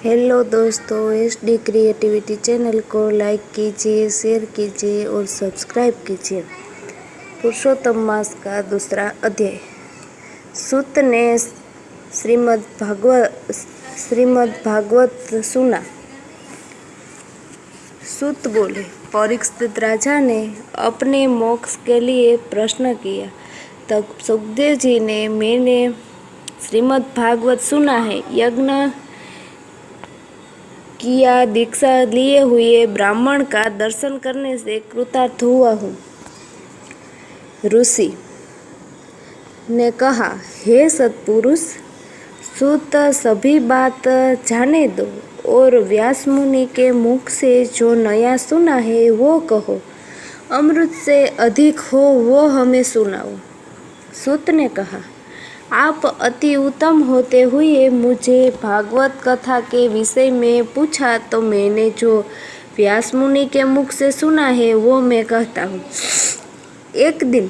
Hello दोस्तों, SD creativity channel को like कीजिए, शेयर कीजिए और सब्सक्राइब कीजिए। पुरुषोत्तम मास का दूसरा अध्याय। सूत ने श्रीमद् भागवत सुना। सूत बोले, परीक्षित राजा ने अपने मोक्ष के लिए प्रश्न किया। तब सुखदेव जी ने, मैंने श्रीमद् भागवत सुना है, यज्ञ किया, दीक्षा लिए हुए ब्राह्मण का दर्शन करने से कृतार्थ हुआ हूँ। ऋषि ने कहा, हे सत्पुरुष, सूत सभी बात जाने दो और व्यास मुनि के मुख से जो नया सुना है वो कहो। अमृत से अधिक हो वो हमें सुनाओ। सूत ने कहा, आप अति उत्तम होते हुए मुझे भागवत कथा के विषय में पूछा तो मैंने जो व्यास मुनि के मुख से सुना है वो मैं कहता हूँ। एक दिन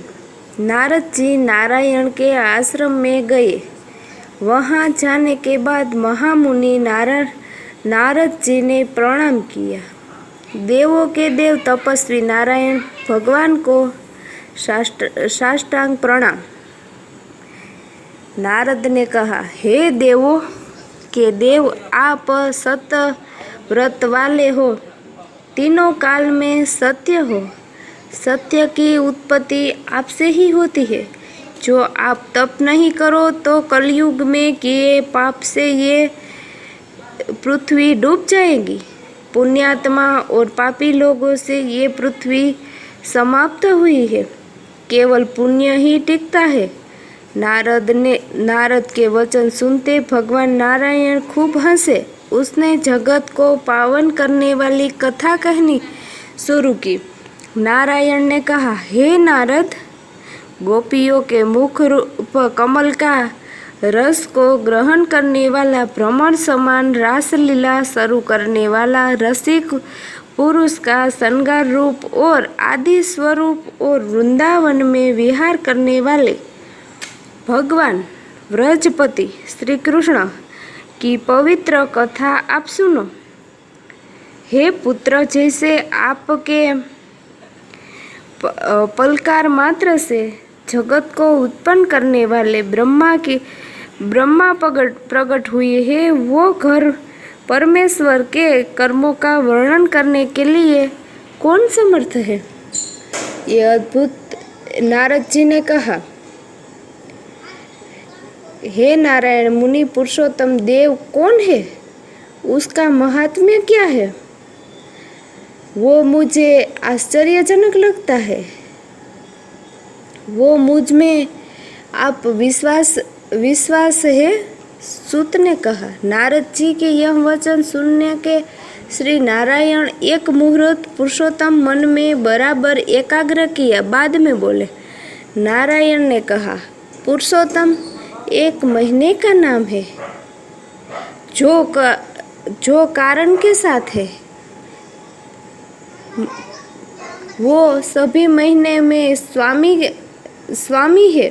नारद जी नारायण के आश्रम में गए। वहाँ जाने के बाद महामुनि नारद जी ने प्रणाम किया। देवों के देव तपस्वी नारायण भगवान को साष्टांग प्रणाम। नारद ने कहा, हे देवों के देव, आप सत व्रत वाले हो, तीनों काल में सत्य हो। सत्य की उत्पत्ति आपसे ही होती है। जो आप तप नहीं करो तो कलयुग में किए पाप से ये पृथ्वी डूब जाएगी। पुण्यात्मा और पापी लोगों से ये पृथ्वी समाप्त हुई है। केवल पुण्य ही टिकता है। नारद के वचन सुनते भगवान नारायण खूब हंसे। उसने जगत को पावन करने वाली कथा कहनी शुरू की। नारायण ने कहा, हे नारद, गोपियों के मुख रूप कमल का रस को ग्रहण करने वाला, भ्रमण समान रासलीला शुरू करने वाला रसिक पुरुष का श्रृंगार रूप और आदि स्वरूप और वृंदावन में विहार करने वाले भगवान व्रजपति श्री कृष्ण की पवित्र कथा आप सुनो। हे पुत्र, जैसे आपके पलकार मात्र से जगत को उत्पन्न करने वाले ब्रह्मा प्रकट हुए हैं, वो घर परमेश्वर के कर्मों का वर्णन करने के लिए कौन समर्थ है? ये अद्भुत। नारद जी ने कहा, हे नारायण मुनि, पुरुषोत्तम देव कौन है? उसका महात्म्य क्या है? वो मुझे आश्चर्यजनक लगता है। वो मुझ में आप विश्वास है? सूत ने कहा। नारद जी के यह वचन सुनने के श्री नारायण एक मुहूर्त पुरुषोत्तम मन में बराबर एकाग्र किया। बाद में बोले। नारायण ने कहा, पुरुषोत्तम एक महीने का नाम है जो कारण के साथ है। वो सभी महीने में स्वामी है।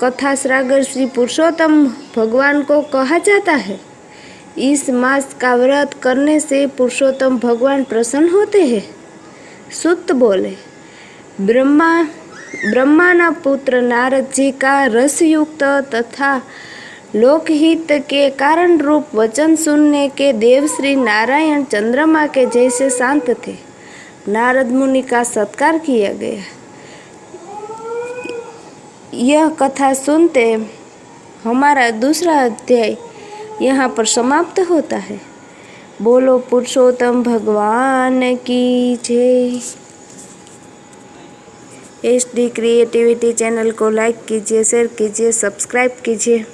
कथा सागर श्री पुरुषोत्तम भगवान को कहा जाता है। इस मास का व्रत करने से पुरुषोत्तम भगवान प्रसन्न होते हैं। सूत बोले, ब्रह्माना पुत्र नारद जी का रसयुक्त तथा लोकहित के कारण रूप वचन सुनने के देव श्री नारायण चंद्रमा के जैसे शांत थे। नारद मुनि का सत्कार किया गया। यह कथा सुनते हमारा दूसरा अध्याय यहाँ पर समाप्त होता है। बोलो पुरुषोत्तम भगवान की जय। SD क्रिएटिविटी चैनल को लाइक कीजिए, शेयर कीजिए, सब्सक्राइब कीजिए।